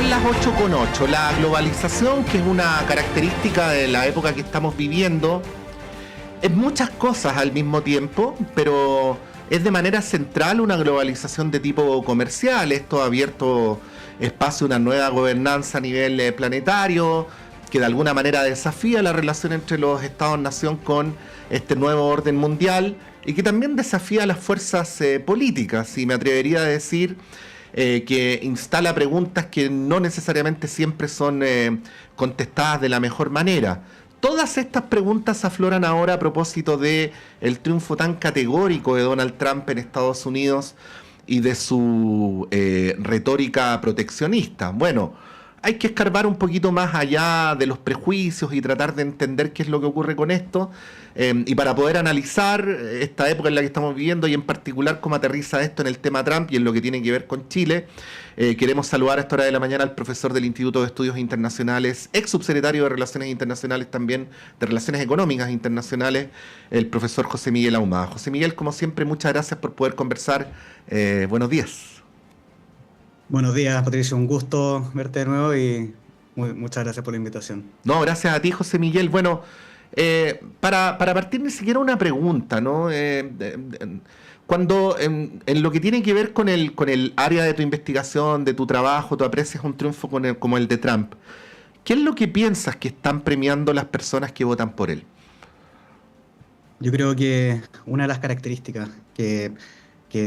Son las 8:08. La globalización, que es una característica de la época que estamos viviendo, es muchas cosas al mismo tiempo, pero es de manera central una globalización de tipo comercial. Esto ha abierto espacio a una nueva gobernanza a nivel planetario, que de alguna manera desafía la relación entre los Estados-nación con este nuevo orden mundial y que también desafía las fuerzas políticas, y me atrevería a decir que instala preguntas que no necesariamente siempre son contestadas de la mejor manera. Todas estas preguntas afloran ahora a propósito de el triunfo tan categórico de Donald Trump en Estados Unidos y de su retórica proteccionista. Bueno, hay que escarbar un poquito más allá de los prejuicios y tratar de entender qué es lo que ocurre con esto. Y para poder analizar esta época en la que estamos viviendo y en particular cómo aterriza esto en el tema Trump y en lo que tiene que ver con Chile, queremos saludar a esta hora de la mañana al profesor del Instituto de Estudios Internacionales, ex subsecretario de Relaciones Internacionales, también de Relaciones Económicas Internacionales, el profesor José Miguel Ahumada. José Miguel, como siempre, muchas gracias por poder conversar. Buenos días. Buenos días, Patricio. Un gusto verte de nuevo y muchas gracias por la invitación. No, gracias a ti, José Miguel. Bueno, para partir ni siquiera una pregunta, ¿no? Cuando en lo que tiene que ver con el área de tu investigación, de tu trabajo, tú aprecias un triunfo como el de Trump, ¿qué es lo que piensas que están premiando las personas que votan por él? Yo creo que una de las características que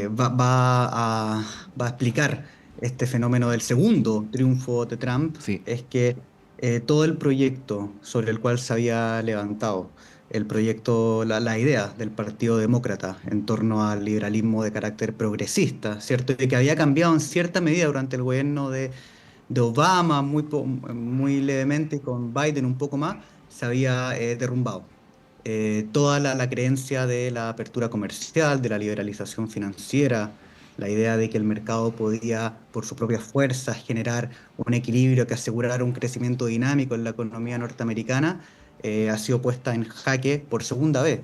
va a explicar este fenómeno del segundo triunfo de Trump Sí. es que todo el proyecto sobre el cual se había levantado, el proyecto, la idea del Partido Demócrata en torno al liberalismo de carácter progresista, ¿cierto? Y que había cambiado en cierta medida durante el gobierno de Obama, muy levemente, con Biden un poco más, se había derrumbado. Toda la creencia de la apertura comercial, de la liberalización financiera, la idea de que el mercado podía, por sus propias fuerzas, generar un equilibrio que asegurara un crecimiento dinámico en la economía norteamericana, ha sido puesta en jaque por segunda vez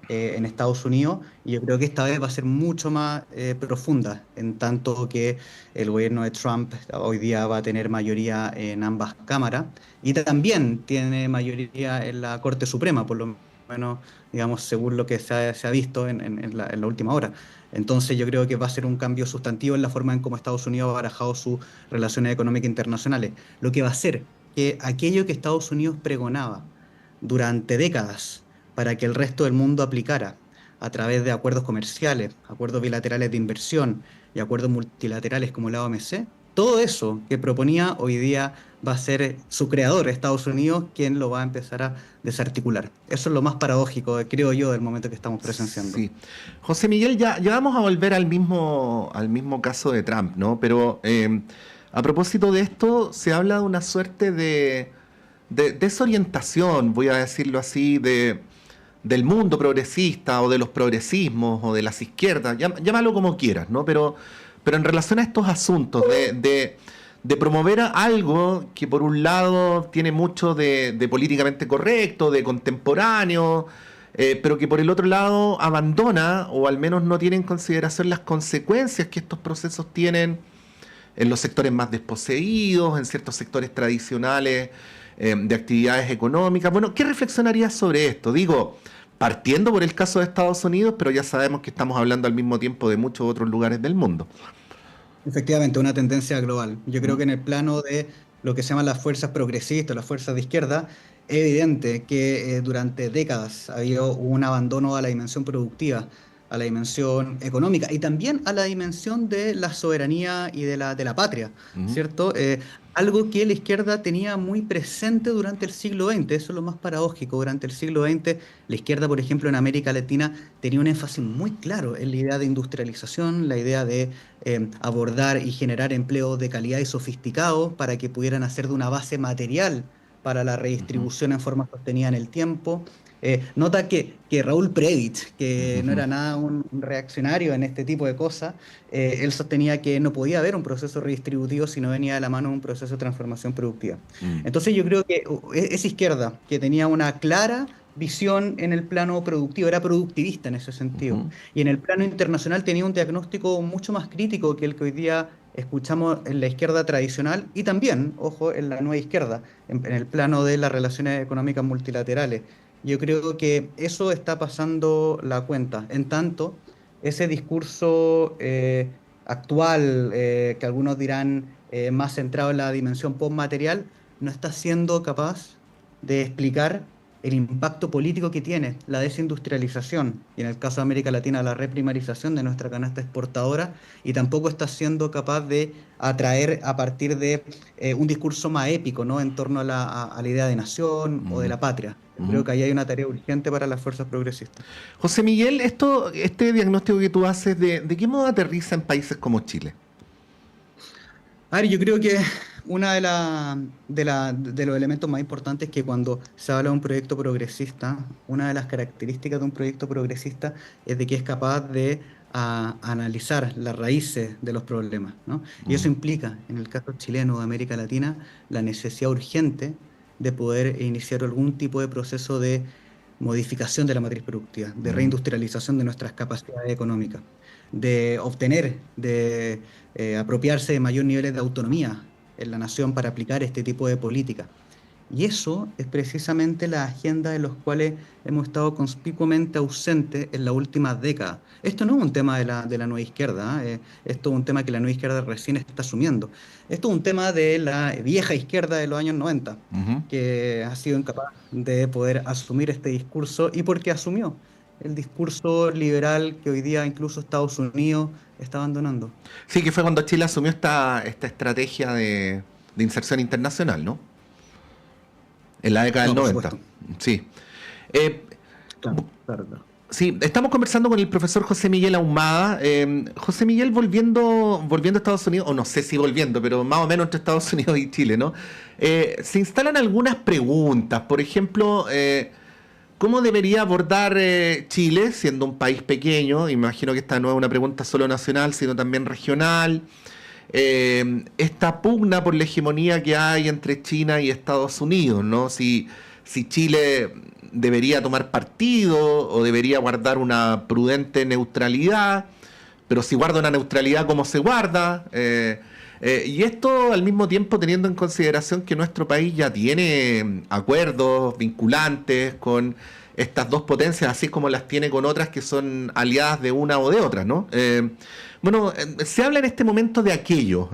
en Estados Unidos, y yo creo que esta vez va a ser mucho más profunda, en tanto que el gobierno de Trump hoy día va a tener mayoría en ambas cámaras y también tiene mayoría en la Corte Suprema, por lo menos, digamos, según lo que se ha visto en la última hora. Entonces yo creo que va a ser un cambio sustantivo en la forma en cómo Estados Unidos ha barajado sus relaciones económicas internacionales, lo que va a hacer que aquello que Estados Unidos pregonaba durante décadas para que el resto del mundo aplicara a través de acuerdos comerciales, acuerdos bilaterales de inversión y acuerdos multilaterales como la OMC, todo eso que proponía hoy día va a ser su creador, Estados Unidos, quien lo va a empezar a desarticular. Eso es lo más paradójico, creo yo, del momento que estamos presenciando. Sí. José Miguel, ya vamos a volver al mismo caso de Trump, ¿no? Pero a propósito de esto, se habla de una suerte de desorientación, voy a decirlo así, del mundo progresista o de los progresismos o de las izquierdas, llámalo como quieras, ¿no? Pero en relación a estos asuntos de promover algo que por un lado tiene mucho de políticamente correcto, de contemporáneo, pero que por el otro lado abandona o al menos no tiene en consideración las consecuencias que estos procesos tienen en los sectores más desposeídos, en ciertos sectores tradicionales de actividades económicas. Bueno, ¿qué reflexionarías sobre esto? Digo, partiendo por el caso de Estados Unidos, pero ya sabemos que estamos hablando al mismo tiempo de muchos otros lugares del mundo. Efectivamente, una tendencia global. Yo creo que en el plano de lo que se llaman las fuerzas progresistas, las fuerzas de izquierda, es evidente que durante décadas ha habido un abandono a la dimensión productiva, a la dimensión económica y también a la dimensión de la soberanía y de la patria, Ujú. ¿cierto? Algo que la izquierda tenía muy presente durante el siglo XX, eso es lo más paradójico. Durante el siglo XX, la izquierda, por ejemplo, en América Latina, tenía un énfasis muy claro en la idea de industrialización, la idea de abordar y generar empleos de calidad y sofisticados para que pudieran hacer de una base material para la Ujú. redistribución en forma sostenida en el tiempo. Nota que Raúl Previch, que no Ujú. era nada un reaccionario en este tipo de cosas, él sostenía que no podía haber un proceso redistributivo si no venía de la mano un proceso de transformación productiva. Mm. Entonces yo creo que esa izquierda, que tenía una clara visión en el plano productivo, era productivista en ese sentido, Ujú. y en el plano internacional tenía un diagnóstico mucho más crítico que el que hoy día escuchamos en la izquierda tradicional y también, ojo, en la nueva izquierda, en el plano de las relaciones económicas multilaterales. Yo creo que eso está pasando la cuenta. En tanto, ese discurso actual, que algunos dirán más centrado en la dimensión postmaterial, no está siendo capaz de explicar el impacto político que tiene la desindustrialización y en el caso de América Latina la reprimarización de nuestra canasta exportadora y tampoco está siendo capaz de atraer a partir de un discurso más épico, ¿no? En torno a la idea de nación o de la patria. Creo que ahí hay una tarea urgente para las fuerzas progresistas. José Miguel, este diagnóstico que tú haces, ¿de qué modo aterriza en países como Chile? A ver, yo creo que una de los elementos más importantes es que cuando se habla de un proyecto progresista, una de las características de un proyecto progresista es de que es capaz de analizar las raíces de los problemas, ¿no? Y eso implica, en el caso chileno o de América Latina, la necesidad urgente de poder iniciar algún tipo de proceso de modificación de la matriz productiva, de reindustrialización de nuestras capacidades económicas, de obtener, de apropiarse de mayores niveles de autonomía en la nación para aplicar este tipo de política. Y eso es precisamente la agenda de los cuales hemos estado conspicuamente ausentes en las últimas décadas. Esto no es un tema de la nueva izquierda, esto es un tema que la nueva izquierda recién está asumiendo. Esto es un tema de la vieja izquierda de los años 90, que ha sido incapaz de poder asumir este discurso y porque asumió el discurso liberal que hoy día incluso Estados Unidos está abandonando. Sí, que fue cuando Chile asumió esta estrategia de inserción internacional, ¿no? En la década del 90. Supuesto. Sí. Claro. Sí, estamos conversando con el profesor José Miguel Ahumada. José Miguel, volviendo a Estados Unidos, o no sé si volviendo, pero más o menos entre Estados Unidos y Chile, ¿no? Se instalan algunas preguntas. Por ejemplo, ¿cómo debería abordar Chile, siendo un país pequeño? Imagino que esta no es una pregunta solo nacional, sino también regional. Esta pugna por la hegemonía que hay entre China y Estados Unidos, ¿no? Si Chile debería tomar partido o debería guardar una prudente neutralidad, pero si guarda una neutralidad, ¿cómo se guarda? Y esto al mismo tiempo teniendo en consideración que nuestro país ya tiene acuerdos vinculantes con estas dos potencias, así como las tiene con otras que son aliadas de una o de otra, ¿no? Se habla en este momento de aquello.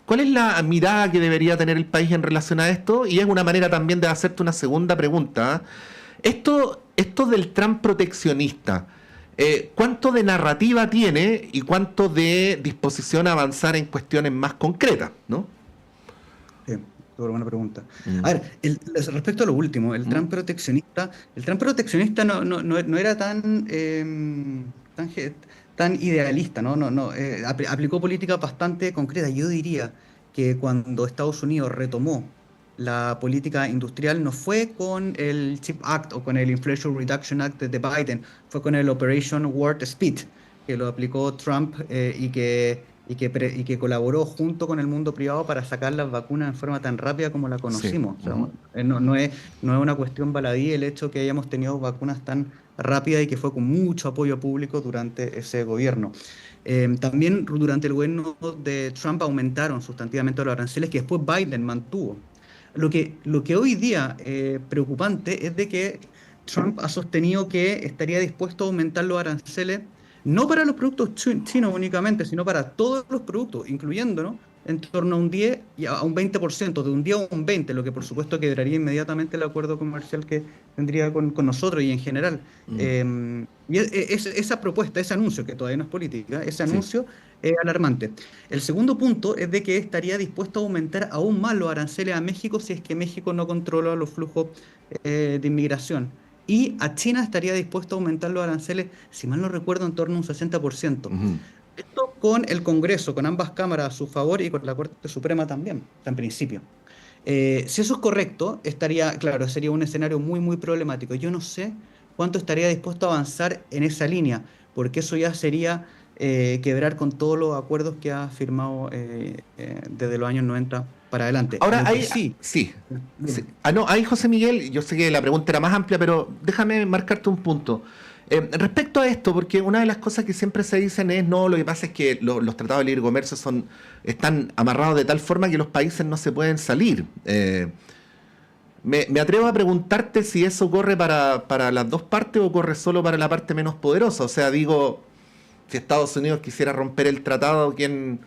¿Cuál es la mirada que debería tener el país en relación a esto? Y es una manera también de hacerte una segunda pregunta. Esto del Trump proteccionista, ¿cuánto de narrativa tiene y cuánto de disposición a avanzar en cuestiones más concretas, ¿no? Sí, súper buena pregunta. A ver, respecto a lo último, el Trump proteccionista no era tan idealista, ¿no? Aplicó políticas bastante concretas. Yo diría que cuando Estados Unidos retomó la política industrial no fue con el CHIP Act o con el Inflation Reduction Act de Biden, fue con el Operation Warp Speed, que lo aplicó Trump y que colaboró junto con el mundo privado para sacar las vacunas en forma tan rápida como la conocimos. Sí. O sea, no es una cuestión baladí el hecho que hayamos tenido vacunas tan rápidas y que fue con mucho apoyo público durante ese gobierno. También durante el gobierno de Trump aumentaron sustantivamente los aranceles que después Biden mantuvo. Lo que hoy día preocupante es de que Trump ha sostenido que estaría dispuesto a aumentar los aranceles no para los productos chinos únicamente, sino para todos los productos, incluyendo, ¿no?, en torno a un 10 y a un 20%, de un 10 a un 20%, lo que por supuesto quebraría inmediatamente el acuerdo comercial que tendría con nosotros y en general. Y esa propuesta, ese anuncio, que todavía no es política, ese anuncio es alarmante. El segundo punto es de que estaría dispuesto a aumentar aún más los aranceles a México si es que México no controla los flujos de inmigración. Y a China estaría dispuesto a aumentar los aranceles, si mal no recuerdo, en torno a un 60%. Esto con el Congreso, con ambas cámaras a su favor y con la Corte Suprema también, en principio. Si eso es correcto, sería un escenario muy, muy problemático. Yo no sé cuánto estaría dispuesto a avanzar en esa línea, porque eso ya sería quebrar con todos los acuerdos que ha firmado desde los años 90 para adelante. Ahora, sí. Ahí, José Miguel, yo sé que la pregunta era más amplia, pero déjame marcarte un punto. Respecto a esto, porque una de las cosas que siempre se dicen es, no, lo que pasa es que los tratados de libre comercio están amarrados de tal forma que los países no se pueden salir. Me atrevo a preguntarte si eso ocurre para las dos partes o ocurre solo para la parte menos poderosa. O sea, digo, si Estados Unidos quisiera romper el tratado, ¿quién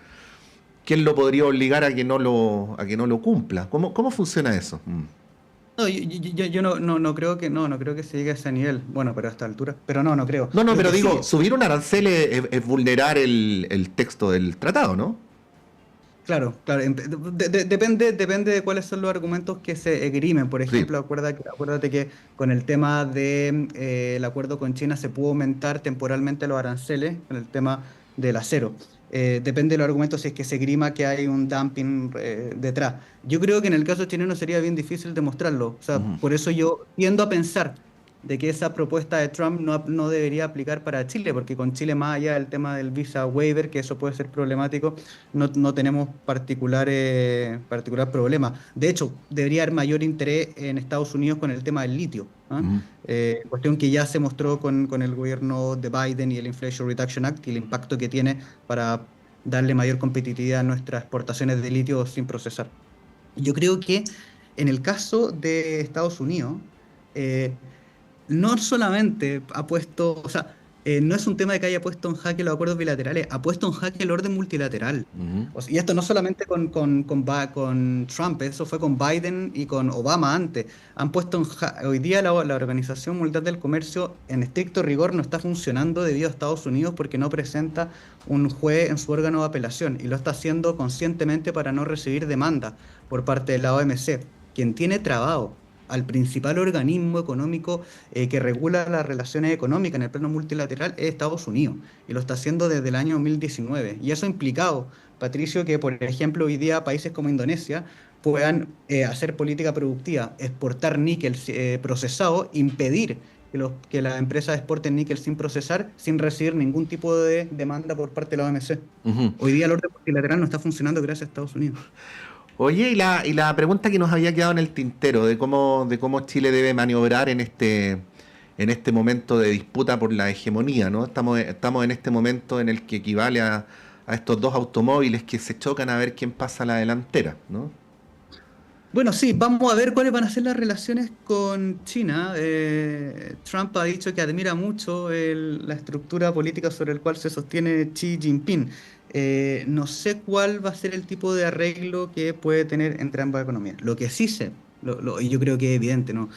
lo podría obligar a que no lo cumpla? ¿Cómo funciona eso? No, yo no creo que no creo que se llegue a ese nivel. Bueno, pero a esta altura. Pero no creo. No, Lo pero que sí, digo, subir un arancel es vulnerar el texto del tratado, ¿no? claro, claro. Depende de cuáles son los argumentos que se esgrimen. Por Sí. ejemplo, acuérdate que con el tema de el acuerdo con China se pudo aumentar temporalmente los aranceles con el tema del acero. Depende de los argumentos si es que se esgrima que hay un dumping detrás. Yo creo que en el caso chileno sería bien difícil demostrarlo. O sea, Ujú. por eso yo tiendo a pensar de que esa propuesta de Trump no debería aplicar para Chile, porque con Chile, más allá del tema del visa waiver, que eso puede ser problemático, no tenemos particular problema. De hecho, debería haber mayor interés en Estados Unidos con el tema del litio, ¿ah? Ujú. Cuestión que ya se mostró con el gobierno de Biden y el Inflation Reduction Act y el impacto que tiene para darle mayor competitividad a nuestras exportaciones de litio sin procesar. Yo creo que en el caso de Estados Unidos, eh, no solamente ha puesto, o sea, no es un tema de que haya puesto en jaque los acuerdos bilaterales, ha puesto en jaque el orden multilateral. Ujú. O sea, y esto no solamente con Trump, eso fue con Biden y con Obama antes. Han puesto hoy día la Organización Mundial del Comercio en estricto rigor no está funcionando debido a Estados Unidos porque no presenta un juez en su órgano de apelación y lo está haciendo conscientemente para no recibir demanda por parte de la OMC, quien tiene trabado al principal organismo económico que regula las relaciones económicas en el plano multilateral es Estados Unidos, y lo está haciendo desde el año 2019. Y eso ha implicado, Patricio, que por ejemplo hoy día países como Indonesia puedan hacer política productiva, exportar níquel procesado, impedir que las empresas exporten níquel sin procesar, sin recibir ningún tipo de demanda por parte de la OMC. Ujú. Hoy día el orden multilateral no está funcionando gracias a Estados Unidos. Oye, y la pregunta que nos había quedado en el tintero de cómo Chile debe maniobrar en este momento de disputa por la hegemonía, ¿no? Estamos en este momento en el que equivale a estos dos automóviles que se chocan a ver quién pasa a la delantera, ¿no? Bueno, sí, vamos a ver cuáles van a ser las relaciones con China. Trump ha dicho que admira mucho la estructura política sobre el cual se sostiene Xi Jinping. No sé cuál va a ser el tipo de arreglo que puede tener entre ambas economías. Lo que sí sé, y yo creo que es evidente, ¿no?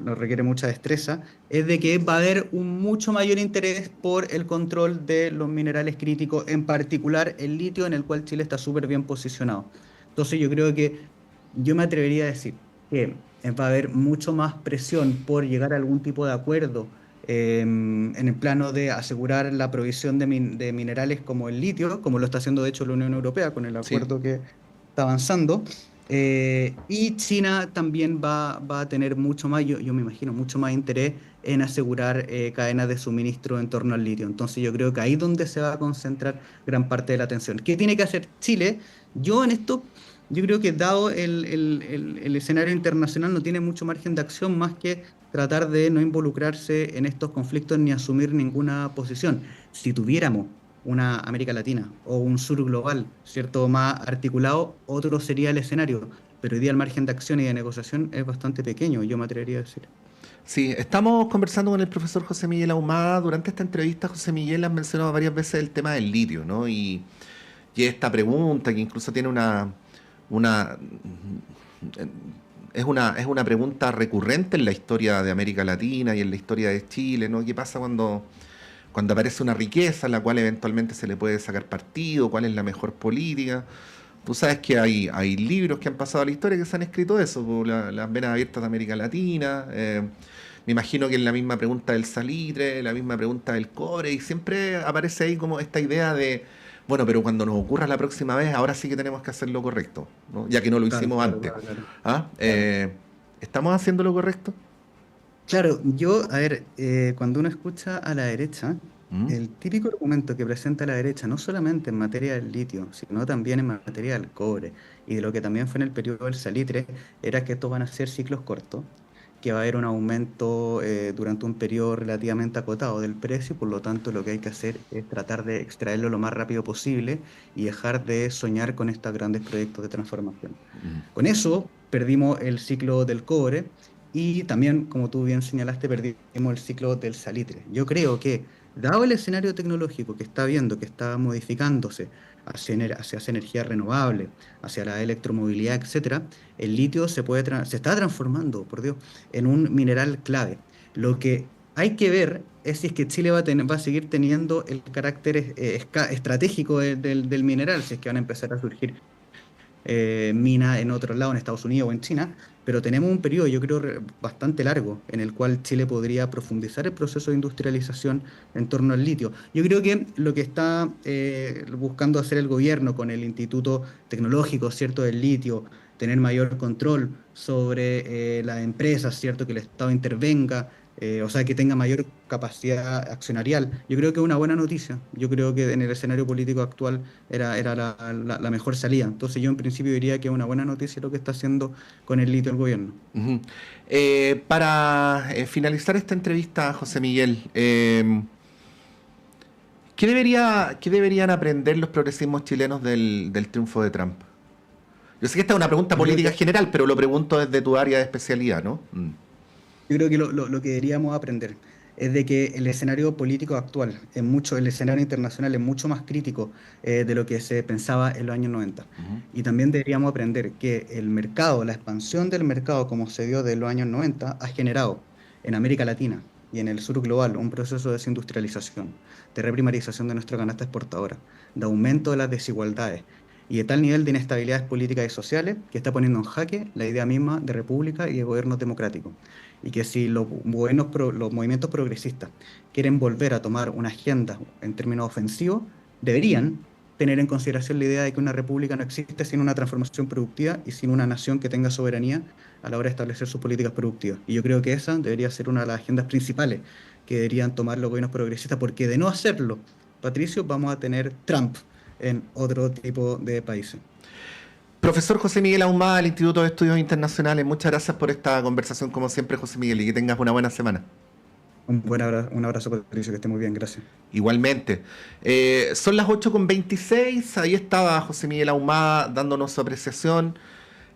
No requiere mucha destreza, es de que va a haber un mucho mayor interés por el control de los minerales críticos, en particular el litio, en el cual Chile está súper bien posicionado. Entonces yo creo que yo me atrevería a decir que va a haber mucho más presión por llegar a algún tipo de acuerdo en el plano de asegurar la provisión de minerales como el litio, como lo está haciendo de hecho la Unión Europea con el Sí. acuerdo que está avanzando. Y China también va a tener mucho más, yo me imagino, mucho más interés en asegurar cadenas de suministro en torno al litio. Entonces yo creo que ahí es donde se va a concentrar gran parte de la atención. ¿Qué tiene que hacer Chile? Yo en esto, yo creo que dado el escenario internacional no tiene mucho margen de acción más que tratar de no involucrarse en estos conflictos ni asumir ninguna posición. Si tuviéramos una América Latina o un sur global, ¿cierto? Más articulado, otro sería el escenario. Pero hoy día el margen de acción y de negociación es bastante pequeño, yo me atrevería a decir. Sí, estamos conversando con el profesor José Miguel Ahumada. Durante esta entrevista, José Miguel ha mencionado varias veces el tema del litio, ¿no? Y esta pregunta, que incluso tiene una es una pregunta recurrente en la historia de América Latina y en la historia de Chile, ¿no? ¿Qué pasa cuando aparece una riqueza a la cual eventualmente se le puede sacar partido? ¿Cuál es la mejor política? Tú sabes que hay libros que han pasado a la historia que se han escrito eso, por las venas abiertas de América Latina. Me imagino que en la misma pregunta del salitre, la misma pregunta del cobre, y siempre aparece ahí como esta idea de, bueno, pero cuando nos ocurra la próxima vez, ahora sí que tenemos que hacer lo correcto, ¿no? Ya que no lo Claro, hicimos claro, antes. claro, claro. ¿Ah? Claro. ¿Estamos haciendo lo correcto? Claro, yo, a ver, cuando uno escucha a la derecha, ¿Mm? el típico argumento que presenta la derecha, no solamente en materia del litio, sino también en materia del cobre, y de lo que también fue en el periodo del salitre, era que estos van a ser ciclos cortos, que va a haber un aumento durante un periodo relativamente acotado del precio, por lo tanto lo que hay que hacer es tratar de extraerlo lo más rápido posible y dejar de soñar con estos grandes proyectos de transformación. Con eso perdimos el ciclo del cobre y también, como tú bien señalaste, perdimos el ciclo del salitre. Yo creo que, dado el escenario tecnológico que está viendo, que está modificándose hacia energía renovable, hacia la electromovilidad, etcétera, el litio se está transformando, por Dios, en un mineral clave. Lo que hay que ver es si es que Chile va a seguir teniendo el carácter estratégico del mineral, si es que van a empezar a surgir mina en otro lado, en Estados Unidos o en China, pero tenemos un periodo, yo creo, bastante largo en el cual Chile podría profundizar el proceso de industrialización en torno al litio. Yo creo que lo que está buscando hacer el gobierno con el Instituto Tecnológico, ¿cierto?, del litio, tener mayor control sobre las empresas, ¿cierto?, que el Estado intervenga, o sea, que tenga mayor capacidad accionarial. Yo creo que es una buena noticia. Yo creo que en el escenario político actual era la mejor salida. Entonces yo en principio diría que es una buena noticia lo que está haciendo con el litio el gobierno. Para finalizar esta entrevista, José Miguel, ¿qué deberían aprender los progresismos chilenos del triunfo de Trump? Yo sé que esta es una pregunta política general, pero lo pregunto desde tu área de especialidad, ¿no? Yo creo que lo que deberíamos aprender es de que el escenario político actual, el escenario internacional es mucho más crítico de lo que se pensaba en los años 90. Y también deberíamos aprender que el mercado, la expansión del mercado como se dio de los años 90, ha generado en América Latina y en el sur global un proceso de desindustrialización, de reprimarización de nuestra canasta exportadora, de aumento de las desigualdades y de tal nivel de inestabilidades políticas y sociales que está poniendo en jaque la idea misma de república y de gobierno democrático. Y que si los movimientos progresistas quieren volver a tomar una agenda en términos ofensivos, deberían tener en consideración la idea de que una república no existe sin una transformación productiva y sin una nación que tenga soberanía a la hora de establecer sus políticas productivas. Y yo creo que esa debería ser una de las agendas principales que deberían tomar los gobiernos progresistas, porque de no hacerlo, Patricio, vamos a tener Trump en otro tipo de países. Profesor José Miguel Ahumada del Instituto de Estudios Internacionales, muchas gracias por esta conversación como siempre, José Miguel, y que tengas una buena semana. Un abrazo, Patricio, que esté muy bien, gracias. Igualmente. Son las 8:26, ahí estaba José Miguel Ahumada dándonos su apreciación.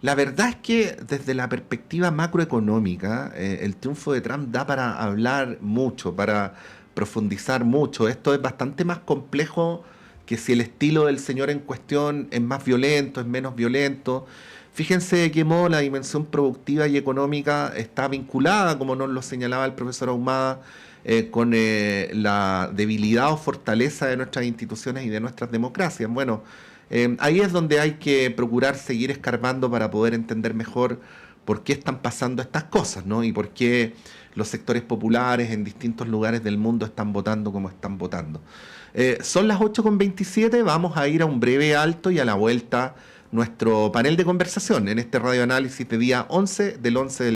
La verdad es que desde la perspectiva macroeconómica, el triunfo de Trump da para hablar mucho, para profundizar mucho. Esto es bastante más complejo que si el estilo del señor en cuestión es más violento, es menos violento. Fíjense de qué modo la dimensión productiva y económica está vinculada, como nos lo señalaba el profesor Ahumada, con la debilidad o fortaleza de nuestras instituciones y de nuestras democracias. Bueno, ahí es donde hay que procurar seguir escarbando para poder entender mejor por qué están pasando estas cosas, ¿no? Y por qué los sectores populares en distintos lugares del mundo están votando como están votando. Son las 8:27, vamos a ir a un breve alto y a la vuelta nuestro panel de conversación en este radioanálisis de día 11 del 11 del